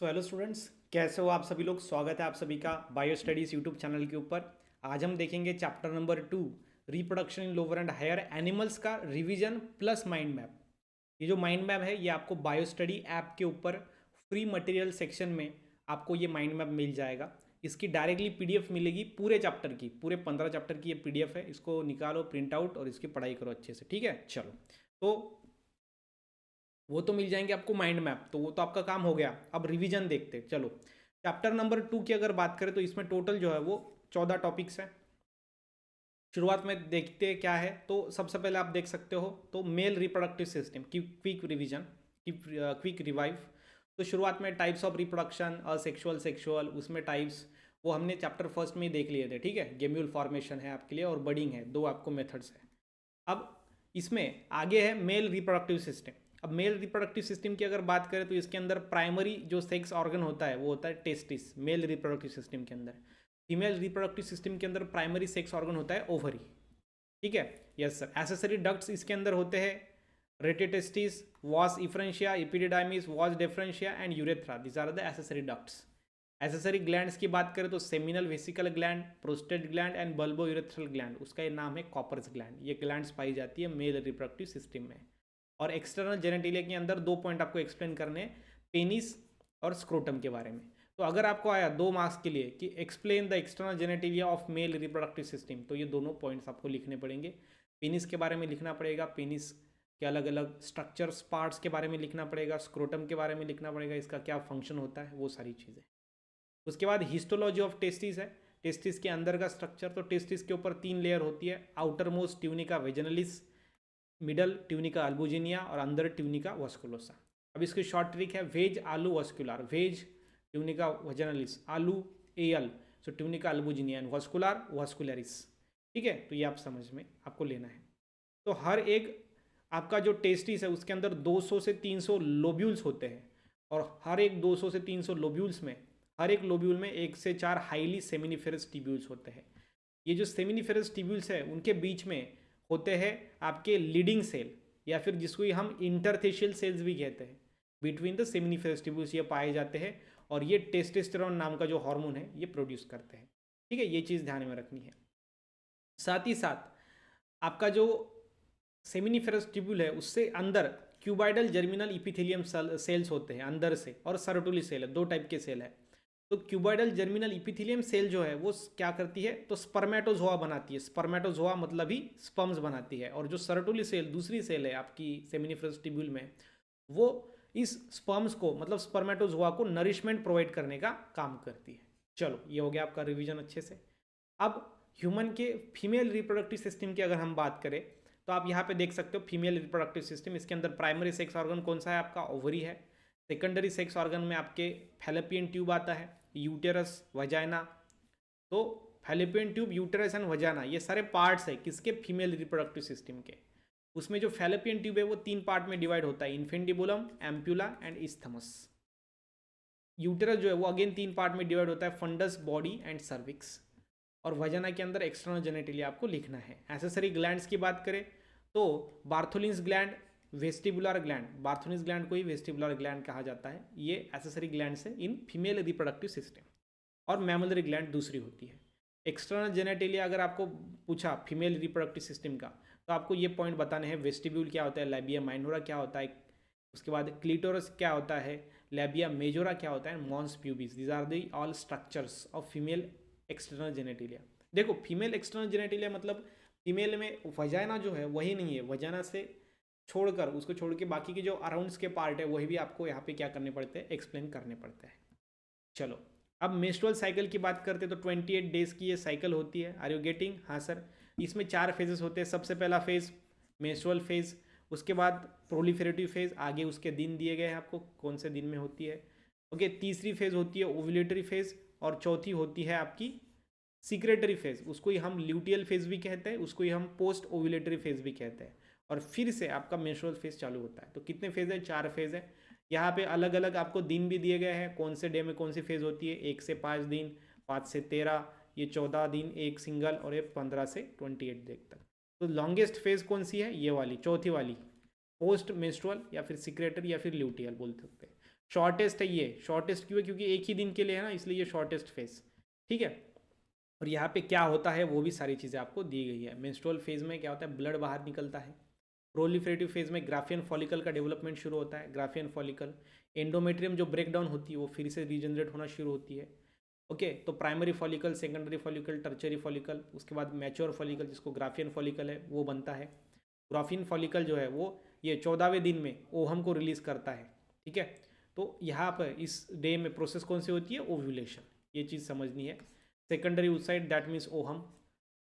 So hello students, कैसे हो आप सभी लोग। स्वागत है आप सभी का बायो स्टडीज़ यूट्यूब चैनल के ऊपर। आज हम देखेंगे chapter number 2, reproduction in lower and higher animals का रिवीजन प्लस माइंड मैप। ये जो माइंड मैप है ये आपको बायो स्टडी ऐप के ऊपर फ्री मटेरियल सेक्शन में आपको ये माइंड मैप मिल जाएगा। इसकी डायरेक्टली पीडीएफ मिलेगी पूरे चैप्टर की, पूरे 15 चैप्टर की ये पीडीएफ है। इसको निकालो प्रिंट आउट और इसकी पढ़ाई करो अच्छे से, ठीक है। चलो, तो वो तो मिल जाएंगे आपको माइंड मैप, तो वो तो आपका काम हो गया। अब रिवीजन देखते हैं। चलो, चैप्टर नंबर 2 की अगर बात करें तो इसमें टोटल जो है वो 14 टॉपिक्स हैं। शुरुआत में देखते हैं क्या है। तो सबसे पहले आप देख सकते हो तो मेल रिप्रोडक्टिव सिस्टम की क्विक रिवीजन, क्विक रिवाइव। तो शुरुआत में types of reproduction, asexual, sexual, उसमें टाइप्स वो हमने चैप्टर फर्स्ट में ही देख लिए थे, ठीक है। गेम्यूल फॉर्मेशन है आपके लिए और बडिंग है, दो आपको मेथड्स है। अब इसमें आगे है मेल रिप्रोडक्टिव सिस्टम। अब मेल रिप्रोडक्टिव सिस्टम की अगर बात करें तो इसके अंदर प्राइमरी जो सेक्स ऑर्गन होता है वो होता है टेस्टिस। मेल रिप्रोडक्टिव सिस्टम के अंदर, फीमेल रिप्रोडक्टिव सिस्टम के अंदर प्राइमरी सेक्स ऑर्गन होता है ओवरी, ठीक है। Yes sir. एसेसरी डक्ट्स इसके अंदर होते हैं रेटिटेस्टिस, वास efferentia, epididymis, vas deferentia and urethra. This are the accessory ducts. Accessory glands की बात करें तो seminal vesicle gland, prostate gland and bulbourethral gland, उसका ये नाम है कॉपर्स ग्लैंड। ये ग्लैंड्स पाई जाती है मेल रिप्रोडक्टिव सिस्टम में। और एक्सटर्नल जेनेटिलिया के अंदर 2 पॉइंट आपको एक्सप्लेन करने, पेनिस और स्क्रोटम के बारे में। तो अगर आपको आया 2 मार्क्स के लिए कि explain the external genitalia of male reproductive system, तो ये दोनों पॉइंट्स आपको लिखने पड़ेंगे। पेनिस के बारे में लिखना पड़ेगा, पेनिस के अलग अलग स्ट्रक्चर्स, पार्ट्स के बारे में लिखना पड़ेगा, स्क्रोटम के बारे में लिखना पड़ेगा, इसका क्या फंक्शन होता है, वो सारी चीज़ें। उसके बाद हिस्टोलॉजी ऑफ टेस्टिस है, टेस्टिस के अंदर का स्ट्रक्चर। तो टेस्टिस के ऊपर 3 लेयर होती है, outermost tunica vaginalis, middle tunica albuginea और अंदर ट्यूनिका वास्कुलोसा। अब इसकी शॉर्ट ट्रिक है वेज आलू वास्कुलर, वेज ट्यूनिका वेजिनलिस, आलू L, so tunica albuginea and vascular vascularis, ठीक है। तो ये आप समझ में आपको लेना है। तो हर एक आपका जो टेस्टिस है उसके अंदर 200 से 300 लोब्यूल्स होते हैं, और हर एक 200 से 300 लोब्यूल्स में, हर एक लोब्यूल में 1 से 4 हाईली सेमिनिफेरस टिब्यूल्स होते हैं। ये जो सेमिनिफेरस टिब्यूल्स है उनके बीच में होते हैं आपके लीडिंग सेल, या फिर जिसको हम इंटरथेशियल सेल्स भी कहते हैं। बिटवीन द सेमिनिफेरस टिब्यूल्स ये पाए जाते हैं, और ये टेस्टोस्टेरोन नाम का जो हार्मोन है ये प्रोड्यूस करते हैं, ठीक है। ये चीज़ ध्यान में रखनी है। साथ ही साथ आपका जो सेमिनिफेरस ट्यूब्यूल है उससे अंदर क्यूबाइडल जर्मिनल इपिथेलियम सेल्स होते हैं अंदर से, और सर्टुली सेल है, 2 टाइप के सेल है। तो क्यूबाइडल जर्मिनल इपिथेलियम सेल जो है वो क्या करती है, तो स्पर्मेटोजोआ बनाती है। स्पर्मेटोजोआ मतलब ही स्पर्म्स बनाती है। और जो सर्टुली सेल दूसरी सेल है आपकी सेमिनिफेरस ट्यूब्यूल में, वो इस स्पर्म्स को, मतलब स्पर्मेटोजोआ को नरिशमेंट प्रोवाइड करने का काम करती है। चलो, ये हो गया आपका रिवीजन अच्छे से। अब ह्यूमन के फीमेल रिप्रोडक्टिव सिस्टम की अगर हम बात करें तो आप यहाँ पे देख सकते हो फीमेल रिप्रोडक्टिव सिस्टम। इसके अंदर प्राइमरी सेक्स ऑर्गन कौन सा है, आपका ओवरी है। सेकेंडरी सेक्स ऑर्गन में आपके फैलोपियन ट्यूब आता है, यूटेरस, वजाइना। तो fallopian tube, uterus and vagina ये सारे पार्ट्स है किसके, फीमेल रिप्रोडक्टिव सिस्टम के। उसमें जो फैलोपियन ट्यूब है वो 3 पार्ट में डिवाइड होता है, infundibulum, ampulla and isthmus. Uterus जो है वो अगेन 3 पार्ट में डिवाइड होता है, फंडस, बॉडी एंड सर्विक्स। और वजाना के अंदर एक्सटर्नल जेनेटिलिया आपको लिखना है। एसेसरी ग्लैंड्स की बात करें तो Bartholin's gland, vestibular gland, Bartholin's gland को ही वेस्टिबुलर ग्लैंड कहा जाता है। ये एसेसरी ग्लैंड्स है इन फीमेल रिप्रोडक्टिव सिस्टम। और मैमलरी ग्लैंड दूसरी होती है। एक्सटर्नल जेनेटिलिया अगर आपको पूछा फीमेल रिप्रोडक्टिव सिस्टम का, तो आपको ये पॉइंट बताने हैं, वेस्टिब्यूल क्या होता है, लैबिया माइनोरा क्या होता है, उसके बाद क्लीटोरस क्या होता है, लैबिया मेजोरा क्या होता है, mons pubis. These are the all structures of female external genitalia. देखो, फीमेल एक्सटर्नल जेनेटिलिया मतलब फीमेल में वजाइना जो है वही नहीं है, वजाइना से छोड़कर, उसको छोड़ के बाकी के जो अराउंड्स के पार्ट है वही भी आपको यहाँ पे क्या करने पड़ते हैं, एक्सप्लेन करने पड़ते हैं। चलो, अब मेंस्ट्रुअल साइकिल की बात करते हैं तो 28 डेज की ये साइकिल होती है। Are you getting? हाँ सर। इसमें 4 फेजेस होते हैं। सबसे पहला फेज मेंस्ट्रुअल फेज, उसके बाद प्रोलिफेरेटिव फेज, आगे उसके दिन दिए गए हैं आपको कौन से दिन में होती है। ओके, तीसरी फेज होती है ओव्यूलेटरी फेज, और चौथी होती है आपकी सीक्रेटरी फेज। उसको ही हम ल्यूटियल फेज भी कहते हैं, उसको ही हम पोस्ट ओव्यूलेटरी फेज भी कहते हैं। और फिर से आपका मेंस्ट्रुअल फेज चालू होता है। तो कितने फेज है? 4 फेज है। यहाँ पे अलग अलग आपको दिन भी दिए गए हैं, कौन से डे में कौन सी फेज होती है। 1 से 5 दिन, 5 से 13, ये 14 दिन एक सिंगल, और ये 15 से 28 दिन तक। तो लॉन्गेस्ट फेज कौन सी है? ये वाली, चौथी वाली, पोस्ट मेंस्ट्रुअल या फिर सीक्रेटरी या फिर ल्यूटियल बोल सकते हैं। शॉर्टेस्ट है ये, शॉर्टेस्ट क्यों है, क्योंकि एक ही दिन के लिए है ना, इसलिए ये शॉर्टेस्ट फेज, ठीक है। और यहाँ पे क्या होता है वो भी सारी चीज़ें आपको दी गई है। मेंस्ट्रुअल फेज में क्या होता है, ब्लड बाहर निकलता है। प्रोलिफरेटिव फेज में ग्राफियन फॉलिकल का डेवलपमेंट शुरू होता है, ग्राफियन फॉलिकल। एंडोमेट्रियम जो ब्रेक डाउन होती है वो फिर से रीजनरेट होना शुरू होती है। ओके, तो primary follicle, secondary follicle, tertiary follicle, उसके बाद मैच्योर फॉलिकल जिसको ग्राफियन फॉलिकल है वो बनता है। ग्राफियन फॉलिकल जो है वो ये 14वें दिन में ओहम को रिलीज करता है, ठीक है। तो यहाँ पर इस डे में प्रोसेस कौन सी होती है, ओव्यूलेशन, ये चीज़ समझनी है। Secondary oocyte that means ohm,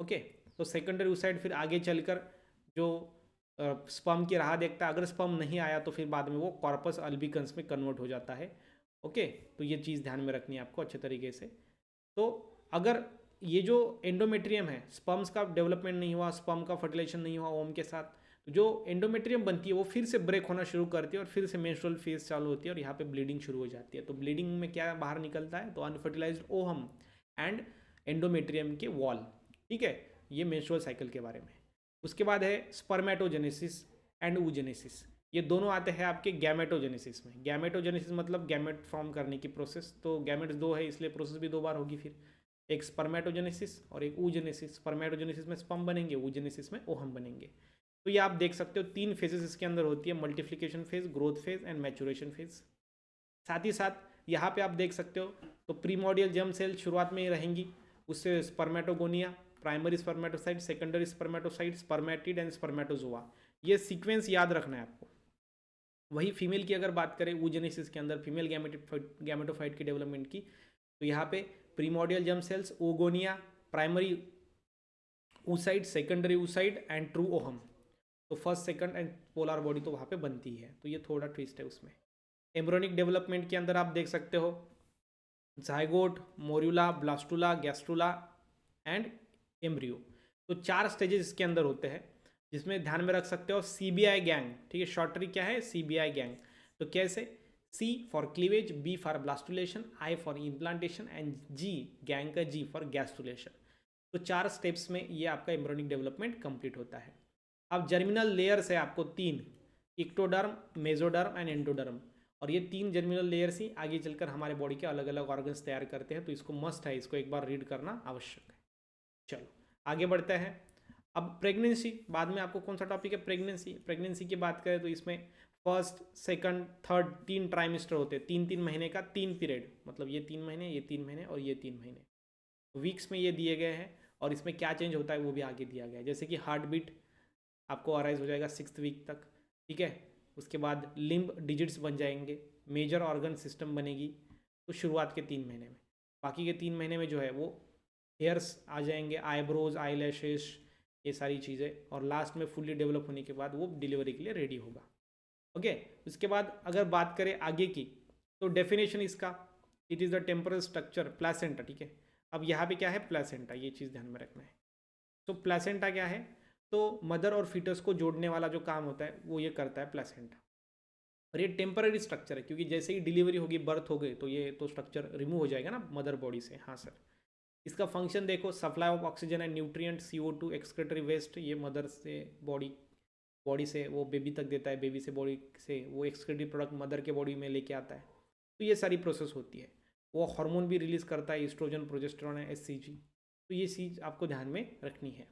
okay. तो सेकेंडरी oocyte फिर आगे चलकर जो स्पर्म की राह देखता है, अगर स्पर्म नहीं आया तो फिर बाद में वो कॉर्पस अल्बिकन्स में कन्वर्ट हो जाता है, ओके। तो ये चीज़ ध्यान में रखनी है आपको अच्छे तरीके से। तो अगर ये जो एंडोमेट्रियम है, स्पर्म्स का डेवलपमेंट नहीं हुआ, स्पर्म का फर्टिलाइजेशन नहीं हुआ ओम के साथ, तो जो एंडोमेट्रियम बनती है वो फिर से ब्रेक होना शुरू करती है और फिर से मेंस्ट्रुअल फेज चालू होती है और यहाँ पे ब्लीडिंग शुरू हो जाती है। तो ब्लीडिंग में क्या बाहर निकलता है, तो अनफर्टिलाइज्ड ओहम एंड एंडोमेट्रियम के वॉल, ठीक है। ये मेंस्ट्रुअल साइकिल के बारे में। उसके बाद है स्पर्मेटोजेनेसिस एंड oogenesis, ये दोनों आते हैं आपके गैमेटोजेनेसिस में। गैमेटोजेनेसिस मतलब गैमेट फॉर्म करने की प्रोसेस, तो गैमेट्स दो है इसलिए प्रोसेस भी दो बार होगी फिर, एक स्पर्मेटोजेनेसिस और एक oogenesis। स्पर्मेटोजेनेसिस में स्पर्म बनेंगे, oogenesis में ओहम बनेंगे। तो ये आप देख सकते हो 3 फेजेस इसके अंदर होती है, multiplication phase, growth phase and maturation phase. साथ ही साथ यहाँ पे आप देख सकते हो तो प्रीमोडियल जर्म सेल शुरुआत में ही रहेंगी, उससे spermatogonia, primary spermatocyte, secondary spermatocyte, spermatid and spermatozoa, ये सीक्वेंस याद रखना है आपको। वही फीमेल की अगर बात करें oogenesis के अंदर, फीमेल गैमेटोफाइट की डेवलपमेंट की, तो यहाँ पे primordial germ cells, oogonia, primary oocyte, secondary oocyte and true ovum. तो first, second and polar body तो वहाँ पे बनती है, तो ये थोड़ा ट्विस्ट है उसमें। एम्ब्रोनिक डेवलपमेंट के अंदर आप देख सकते हो zygote, morula, blastula, gastrula and embryo. तो 4 स्टेजेस इसके अंदर होते हैं, जिसमें ध्यान में रख सकते हो CBI गैंग, ठीक है। शॉर्ट ट्रिक क्या है, CBI गैंग। तो कैसे, C for cleavage, B for blastulation, I for implantation and G, gang का G फॉर गैस्ट्रुलेशन। तो 4 स्टेप्स में ये आपका एम्ब्रोनिक डेवलपमेंट कंप्लीट होता है। अब जर्मिनल लेयर्स है आपको 3, इक्टोडर्म, मेजोडर्म एंड एंडोडर्म। और ये 3 जर्मिनल लेयर्स ही आगे चलकर हमारे बॉडी के अलग अलग ऑर्गन्स तैयार करते हैं, तो इसको मस्ट है, इसको एक बार रीड करना आवश्यक है। चलो आगे बढ़ते हैं। अब प्रेगनेंसी, बाद में आपको कौन सा टॉपिक है, प्रेगनेंसी। प्रेगनेंसी की बात करें तो इसमें फर्स्ट, सेकंड, थर्ड 3 ट्राइमेस्टर होते हैं, 3-3 महीने का 3 पीरियड, मतलब ये 3 महीने, ये 3 महीने और ये 3 महीने वीक्स में ये दिए गए हैं। और इसमें क्या चेंज होता है वो भी आगे दिया गया है, जैसे कि हार्ट बीट आपको अराइज हो जाएगा 6th वीक तक, ठीक है। उसके बाद लिम्ब डिजिट्स बन जाएंगे, मेजर ऑर्गन सिस्टम बनेगी, तो शुरुआत के 3 महीने में। बाकी के 3 महीने में जो है वो हेयर्स आ जाएंगे, आईब्रोज, आई लैशेस, ये सारी चीज़ें। और लास्ट में फुल्ली डेवलप होने के बाद वो डिलीवरी के लिए रेडी होगा, ओके। उसके बाद अगर बात करें आगे की, तो डेफिनेशन इसका, it is the temporal structure placenta, ठीक है। अब यहाँ पे क्या है, प्लेसेंटा, ये चीज़ ध्यान में रखना है। तो प्लेसेंटा क्या है, तो मदर और फीटस को जोड़ने वाला जो काम होता है वो ये करता है प्लेसेंटा। और ये टेम्पररी स्ट्रक्चर है, क्योंकि जैसे ही डिलीवरी होगी, बर्थ हो गई, तो ये तो स्ट्रक्चर रिमूव हो जाएगा ना मदर बॉडी से। हाँ सर, इसका फंक्शन देखो, supply of oxygen and nutrient, CO2 excretory waste, ये मदर से बॉडी से वो बेबी तक देता है, बेबी से बॉडी से वो एक्सक्रीटरी प्रोडक्ट मदर के बॉडी में लेके आता है। तो ये सारी प्रोसेस होती है। वो हार्मोन भी रिलीज़ करता है, ईस्ट्रोजन, प्रोजेस्टेरोन, HCG। तो ये चीज़ आपको ध्यान में रखनी है।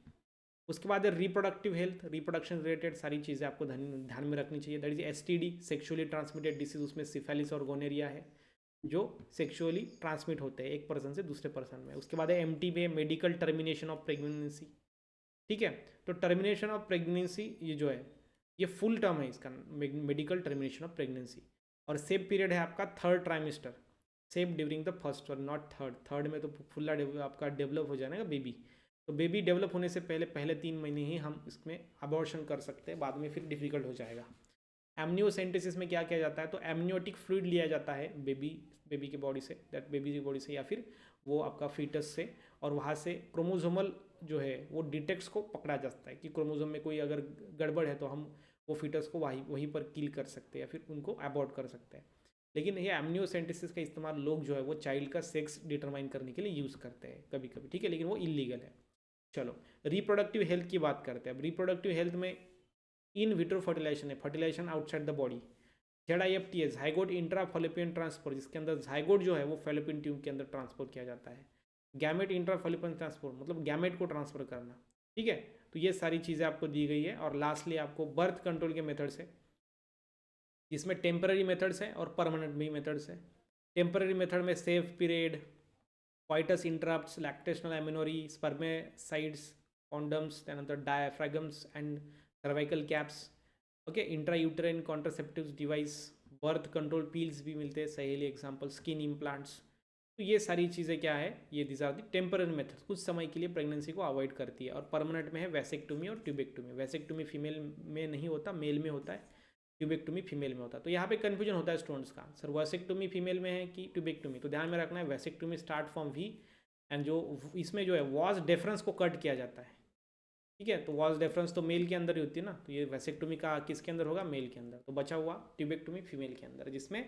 उसके बाद है रिप्रोडक्टिव हेल्थ, रिप्रोडक्शन रिलेटेड सारी चीज़ें आपको ध्यान में रखनी चाहिए। That is STD, sexually transmitted disease, उसमें सिफेलिस और गोनेरिया है जो सेक्सुअली ट्रांसमिट होते हैं एक पर्सन से दूसरे पर्सन में। उसके बाद है MTB, medical termination of pregnancy, ठीक है। तो टर्मिनेशन ऑफ प्रेगनेंसी ये जो है ये फुल टर्म है इसका, मेडिकल टर्मिनेशन ऑफ प्रेगनेंसी। और सेफ पीरियड है आपका 3rd trimester, safe during the first और नॉट थर्ड। थर्ड में तो फुल्ला आपका डेवलप हो जाएगा बेबी, तो बेबी डेवलप होने से पहले 3 महीने ही हम इसमें अबॉर्शन कर सकते हैं, बाद में फिर डिफिकल्ट हो जाएगा। एमनियोसेंटेसिस में क्या किया जाता है, तो एमनियोटिक फ्लूइड लिया जाता है बेबी की बॉडी से, दैट बेबी की बॉडी से या फिर वो आपका फीटस से, और वहाँ से क्रोमोसोमल जो है वो डिटेक्ट्स को पकड़ा जाता है कि क्रोमोसोम में कोई अगर गड़बड़ है तो हम वो फीटस को वहीं पर किल कर सकते हैं या फिर उनको अबॉर्ट कर सकते हैं। लेकिन ये एमनियोसेंटेसिस का इस्तेमाल लोग जो है वो चाइल्ड का सेक्स डिटरमाइन करने के लिए यूज़ करते हैं कभी कभी, ठीक है, लेकिन वो इलीगल है। चलो रिप्रोडक्टिव हेल्थ की बात करते हैं। अब रिप्रोडक्टिव हेल्थ में इन विट्रो फर्टिलाइजेशन है, fertilisation outside the body, ZIFT zygote intra fallopian transport, जिसके अंदर ज़ाइगोट जो है वो फैलोपियन ट्यूब के अंदर ट्रांसपोर्ट किया जाता है। गैमेट इंट्रा फैलोपियन ट्रांसपोर्ट मतलब गैमेट को ट्रांसफर करना, ठीक है। तो ये सारी चीज़ें आपको दी गई है। और लास्टली आपको बर्थ कंट्रोल के मेथड्स है, इसमें टेम्पररी मेथड्स हैं और परमानेंट भी मेथड्स हैं। टेम्पररी मेथड में safe period, coitus interrupts, lactational amenorrhea, spermicides, condoms, then other diaphragms and cervical caps, okay, intrauterine contraceptives device, birth control pills भी मिलते हैं, सहेली एग्जाम्पल, स्किन इम्प्लांट्स। तो ये सारी चीज़ें क्या है, ये this are the temporary method, कुछ समय के लिए प्रेगनेंसी को अवॉइड करती है। और परमानेंट में है वैसेक्टोमी और ट्यूबेक्टोमी। वैसेक्टोमी फीमेल में नहीं होता, मेल में होता है, ट्यूबेक्टोमी फीमेल में होता है। तो यहाँ पे कन्फ्यूजन होता है स्टूडेंट्स का, सर वैसेक्टोमी फीमेल में है कि ट्यूबेक्टोमी। तो ध्यान में रखना है vasectomy start from V, and जो इसमें जो है वॉज डिफरेंस को कट किया जाता है, ठीक है। तो वॉज डिफरेंस तो मेल के अंदर ही होती है ना, तो ये वैसेक्टोमी का किसके अंदर होगा, मेल के अंदर। तो बचा हुआ ट्यूबेक्टोमी फीमेल के अंदर, जिसमें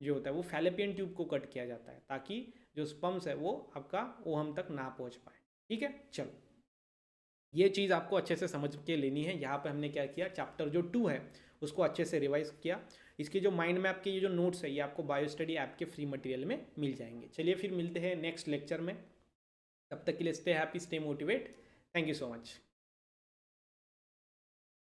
जो होता है वो फैलोपियन ट्यूब को कट किया जाता है ताकि जो स्पर्म्स है वो आपका ओहम तक ना पहुँच पाए, ठीक है। चलो, ये चीज़ आपको अच्छे से समझ के लेनी है। यहाँ पे हमने क्या किया, चैप्टर जो 2 है उसको अच्छे से रिवाइज किया। इसके जो माइंड मैप के ये जो नोट्स है ये आपको बायो स्टडी ऐप के फ्री मटेरियल में मिल जाएंगे। चलिए फिर मिलते हैं नेक्स्ट लेक्चर में, तब तक के लिए stay happy, stay motivate. Thank you so much.